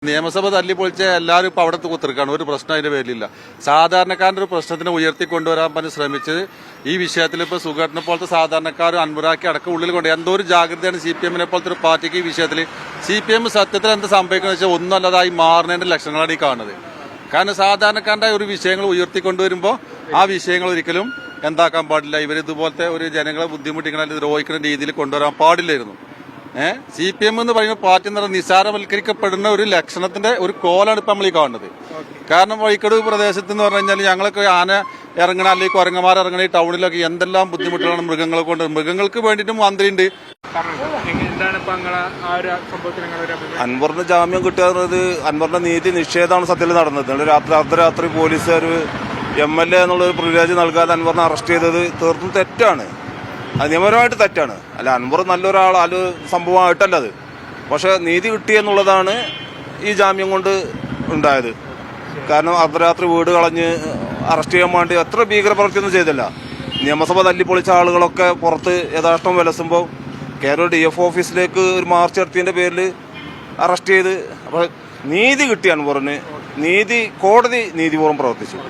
നിയമസഭ തല്ലിപ്പൊളിച്ച എല്ലാവരും ഇപ്പോൾ അവിടെ കുത്തിരിക്കാണ്. ഒരു പ്രശ്നം അതിന്റെ പേരിലില്ല. സാധാരണക്കാരന്റെ ഒരു പ്രശ്നത്തിനെ ഉയർത്തിക്കൊണ്ടുവരാൻ പറ്റി ശ്രമിച്ചത് ഈ വിഷയത്തിൽ ഇപ്പോൾ സുഖേട്ടനെ പോലത്തെ സാധാരണക്കാർ അൻവറാക്കി അടക്കം ഉള്ളിൽ കൊണ്ട് എന്തോ ഒരു ജാഗ്രതയാണ് CPM-നെ പോലത്തെ ഒരു പാർട്ടിക്ക് ഈ വിഷയത്തിൽ. CPM സത്യത്തിൽ എന്ത് സംഭവിക്കുന്നത് വെച്ചാൽ ഒന്നുമല്ലാതായി മാറുന്നതിന്റെ ലക്ഷണങ്ങളാണ് ഈ കാണുന്നത്. കാരണം സാധാരണക്കാരൻ്റെ ഒരു വിഷയങ്ങൾ ഉയർത്തിക്കൊണ്ടുവരുമ്പോൾ ആ വിഷയങ്ങൾ ഒരിക്കലും എന്താക്കാൻ പാടില്ല. ഇവരിതുപോലത്തെ ഒരു ജനങ്ങളെ ബുദ്ധിമുട്ടിക്കുന്ന ദ്രോഹിക്കുന്ന രീതിയിൽ കൊണ്ടുവരാൻ പാടില്ലായിരുന്നു. CPM എന്ന് പറയുന്ന പാർട്ടി എന്ന് പറയുന്നത് നിസാരവൽക്കരിക്കപ്പെടുന്ന ഒരു ലക്ഷണത്തിന്റെ ഒരു കോലാണ് ഇപ്പം നമ്മൾ ഈ കാണുന്നത്. കാരണം വഴിക്കട് പ്രദേശത്ത് എന്ന് പറഞ്ഞു കഴിഞ്ഞാൽ ഞങ്ങളൊക്കെ ആന ഇറങ്ങണ അല്ലെങ്കിൽ കുരങ്ങന്മാർ ഇറങ്ങണ ഈ ടൗണിലൊക്കെ എന്തെല്ലാം ബുദ്ധിമുട്ടുകളാണ് മൃഗങ്ങളെ കൊണ്ട്. മൃഗങ്ങൾക്ക് വേണ്ടിയിട്ട് മന്ത്രിയുണ്ട്. അൻവറിന് ജാമ്യം കിട്ടുക അൻവറിന്റെ നീതി നിഷേധമാണ് സത്യത്തിൽ നടന്നത്. അർദ്ധരാത്രി പോലീസുകാർ MLA എന്നുള്ളൊരു പ്രിവിലേജ് നൽകാതെ അൻവറിനെ അറസ്റ്റ് ചെയ്തത് തീർത്തും തെറ്റാണ്. അത് നിയമപരമായിട്ട് തെറ്റാണ്. അല്ല, അൻവർ നല്ലൊരാൾ അത് സംഭവമായിട്ടല്ല അത്. പക്ഷെ നീതി കിട്ടിയെന്നുള്ളതാണ് ഈ ജാമ്യം കൊണ്ട് ഉണ്ടായത്. കാരണം അർദ്ധരാത്രി വീട് കളഞ്ഞ് അറസ്റ്റ് ചെയ്യാൻ വേണ്ടി എത്ര ഭീകരപ്രവൃത്തിയൊന്നും ചെയ്തില്ല. നിയമസഭ തല്ലിപ്പൊളിച്ച ആളുകളൊക്കെ പുറത്ത് യഥാർത്ഥം വിലസുമ്പോൾ കേരള DF ഓഫീസിലേക്ക് ഒരു മാർച്ച് നടത്തിയതിൻ്റെ പേരിൽ അറസ്റ്റ് ചെയ്ത്. അപ്പോൾ നീതി കിട്ടി അൻവറിന്. കോടതി നീതിപൂർവ്വം പ്രവർത്തിച്ചു.